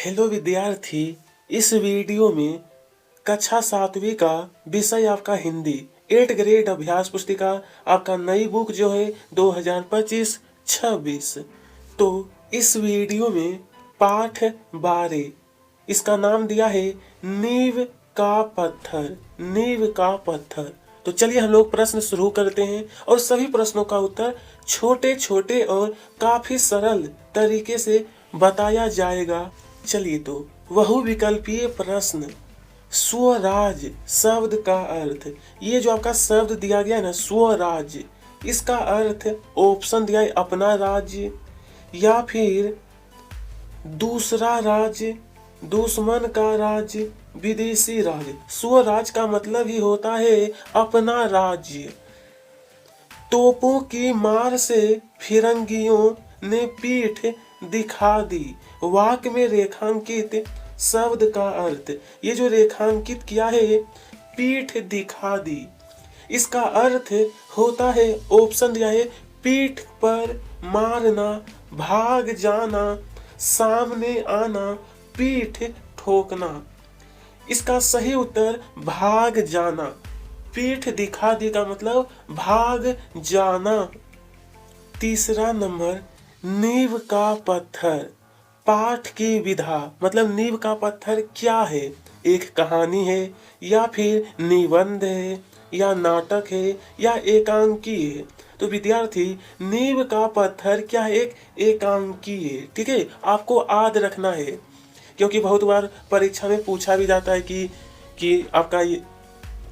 Hello विद्यार्थी। इस video में कक्षा 7वीं का विषय आपका हिंदी 8th ग्रेड अभ्यास पुस्तिका आपका नई बुक जो है 2025-26। तो इस वीडियो में पाठ 12 इसका नाम दिया है नींव का पत्थर। नींव का पत्थर। तो चलिए हम लोग प्रश्न शुरू करते हैं और सभी प्रश्नों का उत्तर छोटे छोटे और काफी सरल तरीके से बताया जाएगा। चलिए तो बहुविकल्पीय प्रश्न। स्वराज शब्द का अर्थ, ये जो आपका शब्द दिया गया है ना स्वराज, इसका अर्थ ऑप्शन दिया है अपना राज्य या फिर दूसरा राज्य, दुश्मन का राज्य, विदेशी राज्य। स्वराज का मतलब ही होता है अपना राज्य। तोपों की मार से फिरंगियों ने पीठ दिखा दी। वाक्य में रेखांकित शब्द का अर्थ, ये जो रेखांकित किया है पीठ दिखा दी, इसका अर्थ होता है ऑप्शन दिया है पीठ पर मारना, भाग जाना, सामने आना, पीठ ठोकना। इसका सही उत्तर भाग जाना। पीठ दिखा दी का मतलब भाग जाना। तीसरा नंबर, नींव का पत्थर। पाठ की विधा मतलब नींव का पत्थर क्या है? एक कहानी है या फिर निबंध है या नाटक है या एकांकी है? तो विद्यार्थी नींव का पत्थर क्या है? एक एकांकी है। ठीक है, आपको याद रखना है क्योंकि बहुत बार परीक्षा में पूछा भी जाता है कि आपका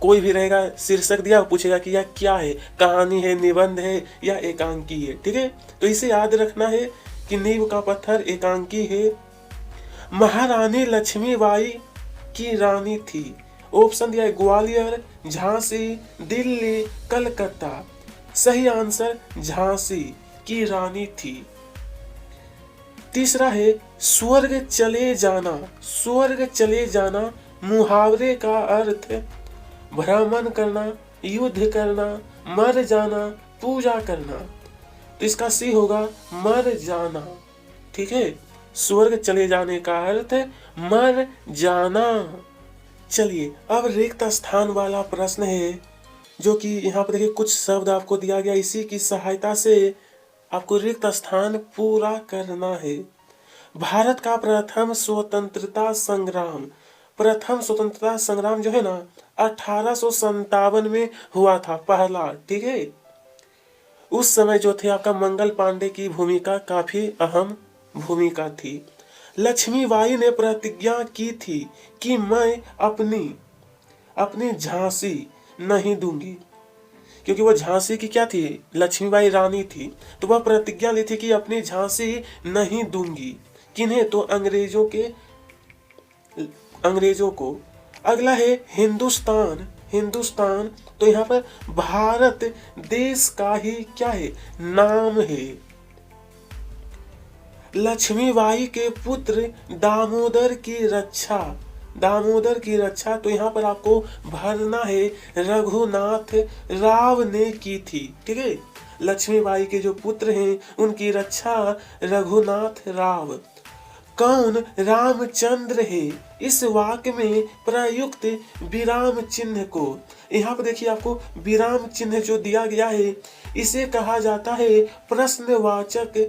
कोई भी रहेगा शीर्षक दिया, पूछेगा कि यह क्या है, कहानी है, निबंध है या एकांकी है। ठीक है, तो इसे याद रखना है कि नींव का पत्थर एकांकी है। महारानी लक्ष्मीबाई की रानी थी। ऑप्शन दिया है ग्वालियर, झांसी, दिल्ली, कलकत्ता। सही आंसर झांसी की रानी थी। तीसरा है स्वर्ग चले जाना। स्वर्ग चले जाना मुहावरे का अर्थ भ्रमण करना, युद्ध करना, मर जाना, पूजा करना। तो इसका सी होगा मर जाना। ठीक है, स्वर्ग चले जाने का अर्थ मर जाना। चलिए अब रिक्त स्थान वाला प्रश्न है जो कि यहाँ पर देखिए कुछ शब्द आपको दिया गया, इसी की सहायता से आपको रिक्त स्थान पूरा करना है। भारत का प्रथम स्वतंत्रता संग्राम, प्रथम स्वतंत्रता संग्राम जो है ना 1857 में हुआ था पहला। ठीक है, उस समय जो थे आपका मंगल पांडे की भूमिका काफी अहम भूमिका थी। लक्ष्मीबाई ने प्रतिज्ञा की थी कि मैं अपनी झांसी नहीं दूंगी, क्योंकि वह झांसी की क्या थी, लक्ष्मीबाई रानी थी। तो वह प्रतिज्ञा ली थी कि अपनी झांसी नहीं दूंगी। किन्हें? तो अंग्रेजों को। अगला है हिंदुस्तान। हिंदुस्तान तो यहाँ पर भारत देश का ही क्या है, नाम है। लक्ष्मीबाई के पुत्र दामोदर की रक्षा, दामोदर की रक्षा तो यहाँ पर आपको भरना है रघुनाथ राव ने की थी। ठीक है, लक्ष्मीबाई के जो पुत्र हैं उनकी रक्षा रघुनाथ राव। कौन रामचंद्र है? इस वाक्य में प्रयुक्त विराम चिन्ह को, यहाँ पर देखिए आपको विराम चिन्ह जो दिया गया है इसे कहा जाता है प्रश्नवाचक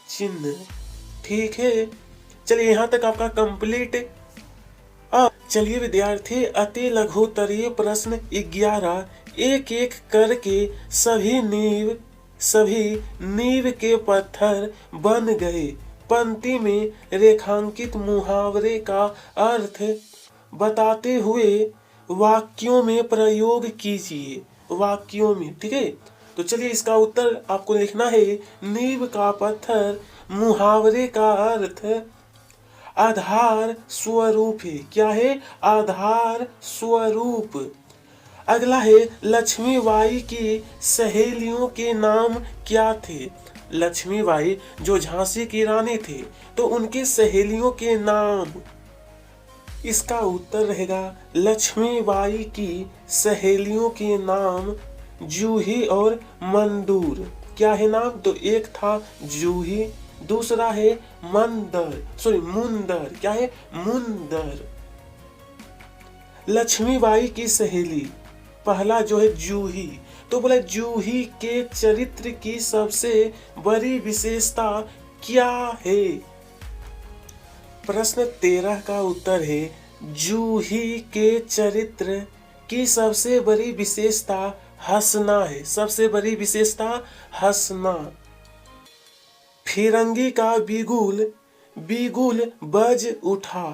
चिन्ह। ठीक है, चलिए यहाँ तक आपका कंप्लीट। अब चलिए विद्यार्थी अति लघुत्तरीय प्रश्न 11 एक एक करके सभी नींव के पत्थर बन गए। पंक्ति में रेखांकित मुहावरे का अर्थ बताते हुए वाक्यों में प्रयोग कीजिए। वाक्यों में। ठीक है, तो चलिए इसका उत्तर आपको लिखना है नींव का पत्थर मुहावरे का अर्थ आधार स्वरूप है। क्या है? आधार स्वरूप। अगला है लक्ष्मीबाई की सहेलियों के नाम क्या थे? लक्ष्मीबाई जो झांसी की रानी थे तो उनकी सहेलियों के नाम, इसका उत्तर रहेगा लक्ष्मीबाई की सहेलियों के नाम जूही और मंदूर। क्या है नाम? तो एक था जूही, दूसरा है मुंदर। क्या है? मुंदर। लक्ष्मीबाई की सहेली, पहला जो है जूही। तो बोले जूही के चरित्र की सबसे बड़ी विशेषता क्या है? प्रश्न 13 का उत्तर है जूही के चरित्र की सबसे बड़ी विशेषता हंसना है। सबसे बड़ी विशेषता हंसना। फिरंगी का बिगुल बिगुल बज उठा।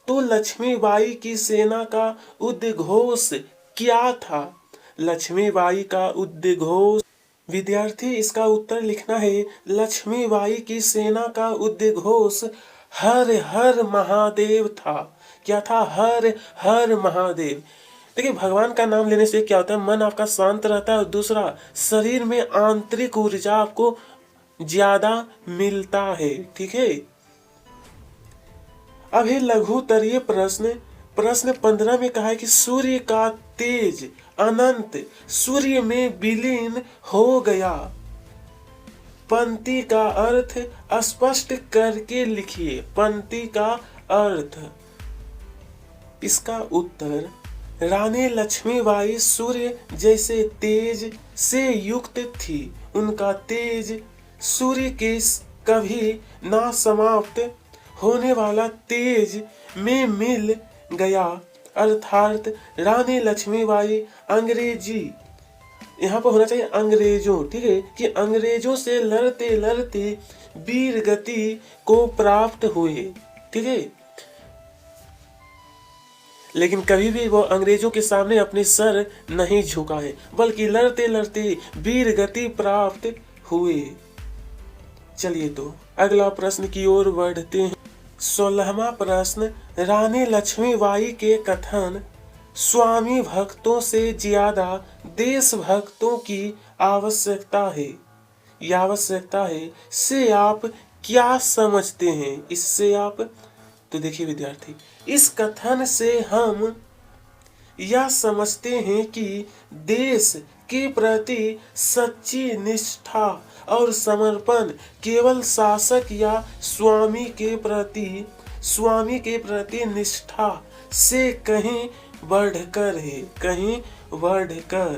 तो लक्ष्मीबाई की सेना का उद्घोष क्या था? लक्ष्मीबाई का उद्घोष, विद्यार्थी इसका उत्तर लिखना है। लक्ष्मीबाई की सेना का उद्घोष हर हर महादेव था। क्या था? हर हर महादेव। देखिए, भगवान का नाम लेने से क्या होता है? मन आपका शांत रहता है और दूसरा शरीर में आंतरिक ऊर्जा आपको ज्यादा मिलता है। ठीक है। अब है लघुतरीय प्रश्न। प्रश्न 15 में कहा है कि सूर्य का तेज अनंत सूर्य में विलीन हो गया। पंक्ति का अर्थ स्पष्ट करके लिखिए। पंक्ति का अर्थ। इसका उत्तर, रानी लक्ष्मीबाई सूर्य जैसे तेज से युक्त थी। उनका तेज सूर्य के कभी ना समाप्त होने वाला तेज में मिल गया। अर्थात रानी लक्ष्मीबाई अंग्रेजी, यहाँ पर होना चाहिए अंग्रेजों, ठीक है, कि अंग्रेजों से लड़ते लड़ते वीर गति को प्राप्त हुए। ठीक है। लेकिन कभी भी वो अंग्रेजों के सामने अपने सर नहीं झुकाए, बल्कि लड़ते लड़ते वीर गति प्राप्त हुए। चलिए तो अगला प्रश्न की ओर बढ़ते हैं। 16वां प्रश्न, रानी लक्ष्मीबाई के कथन स्वामी भक्तों से ज्यादा देशभक्तों की आवश्यकता है, यह आवश्यकता है से आप क्या समझते हैं? इससे आप, तो देखिए विद्यार्थी, इस कथन से हम यह समझते हैं कि देश के प्रति सच्ची निष्ठा और समर्पण केवल शासक या स्वामी के प्रति निष्ठा से कहीं बढ़कर है, कहीं बढ़कर।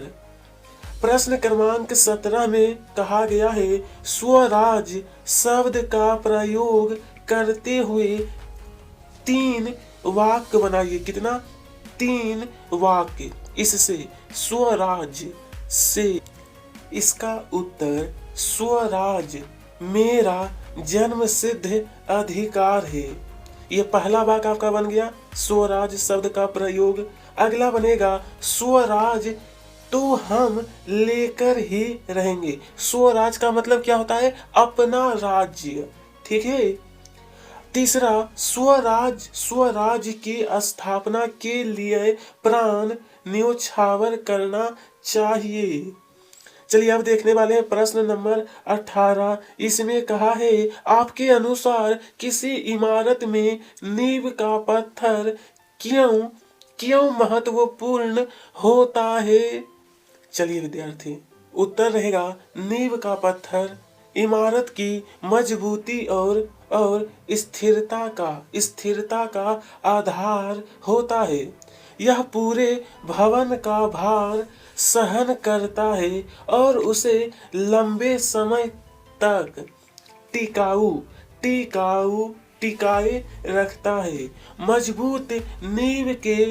प्रश्न क्रमांक 17 में कहा गया है स्वराज शब्द का प्रयोग करते हुए 3 वाक्य बनाइए। कितना? 3 वाक्य इससे स्वराज से। इसका उत्तर, स्वराज मेरा जन्म सिद्ध अधिकार है। ये पहला वाक्य आपका बन गया स्वराज शब्द का प्रयोग। अगला बनेगा स्वराज तो हम लेकर ही रहेंगे। स्वराज का मतलब क्या होता है? अपना राज्य। ठीक है। तीसरा, स्वराज की स्थापना के लिए प्राण न्योछावर करना चाहिए। चलिए अब देखने वाले हैं प्रश्न नंबर 18। इसमें कहा है आपके अनुसार किसी इमारत में नींव का पत्थर क्यों महत्वपूर्ण होता है? चलिए विद्यार्थी, उत्तर रहेगा नींव का पत्थर इमारत की मजबूती और स्थिरता का आधार होता है। यह पूरे भवन का भार सहन करता है और उसे लंबे समय तक टिकाए रखता है। मजबूत नींव के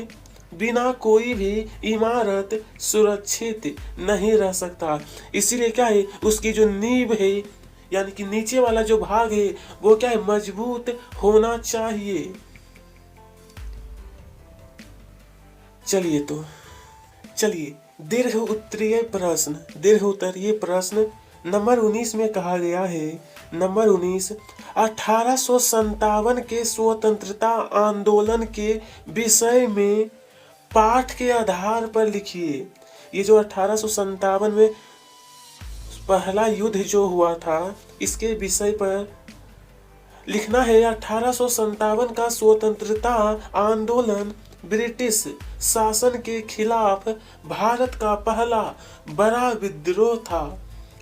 बिना कोई भी इमारत सुरक्षित नहीं रह सकता। इसीलिए क्या है, उसकी जो नींव है यानी कि नीचे वाला जो भाग है वो क्या है, मजबूत होना चाहिए। चलिए दीर्घ उत्तरीय प्रश्न नंबर 19 में कहा गया है। नंबर 19, 1857 के स्वतंत्रता आंदोलन के विषय में पाठ के आधार पर लिखिए। ये जो 1857 में पहला युद्ध जो हुआ था इसके विषय पर लिखना है। 1857 का स्वतंत्रता आंदोलन ब्रिटिश शासन के खिलाफ भारत का पहला बड़ा विद्रोह था।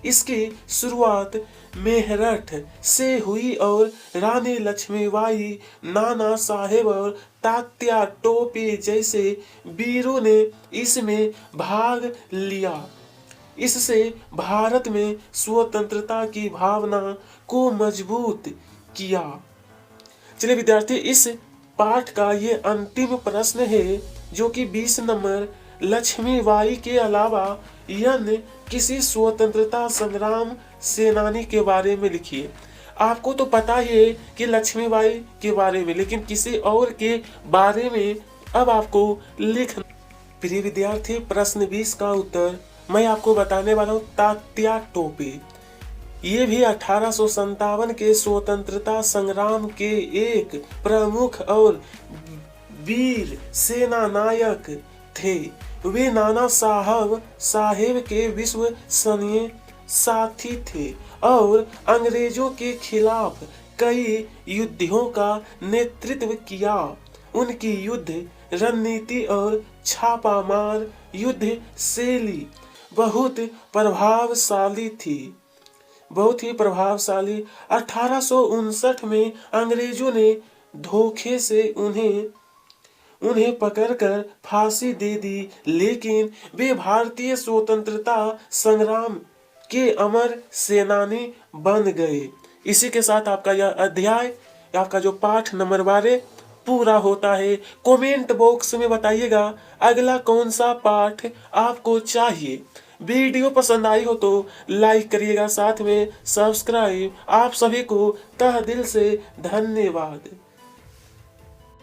इसकी शुरुआत मेरठ से हुई और रानी लक्ष्मीबाई, नाना साहेब और तात्या टोपे जैसे वीरों ने इसमें भाग लिया। इससे भारत में स्वतंत्रता की भावना को मजबूत किया। चलिए विद्यार्थी, इस पाठ का ये अंतिम प्रश्न है जो कि 20 नंबर, लक्ष्मीबाई के अलावा अन्य किसी स्वतंत्रता संग्राम सेनानी के बारे में लिखिए। आपको तो पता ही है कि लक्ष्मीबाई के बारे में, लेकिन किसी और के बारे में अब आपको लिखना। प्रिय विद्यार्थी, प्रश्न 20 का उत्तर मैं आपको बताने वाला हूँ। तात्या टोपे, ये भी 1857 के स्वतंत्रता संग्राम के एक प्रमुख और वीर सेना नायक थे। वे नाना साहेब के विश्वसनीय साथी थे और अंग्रेजों के खिलाफ कई युद्धों का नेतृत्व किया। उनकी युद्ध रणनीति और छापामार युद्ध शैली बहुत प्रभावशाली थी, बहुत ही प्रभावशाली। 1859 में अंग्रेजों ने धोखे से उन्हें पकड़कर फांसी दे दी, लेकिन वे भारतीय स्वतंत्रता संग्राम के अमर सेनानी बन गए। इसी के साथ आपका यह अध्याय, आपका जो पाठ नंबर 12 पूरा होता है। कमेंट बॉक्स में बताइएगा अगला कौन सा पाठ आपको चाहिए। वीडियो पसंद आई हो तो लाइक करिएगा, साथ में सब्सक्राइब। आप सभी को तहे दिल से धन्यवाद।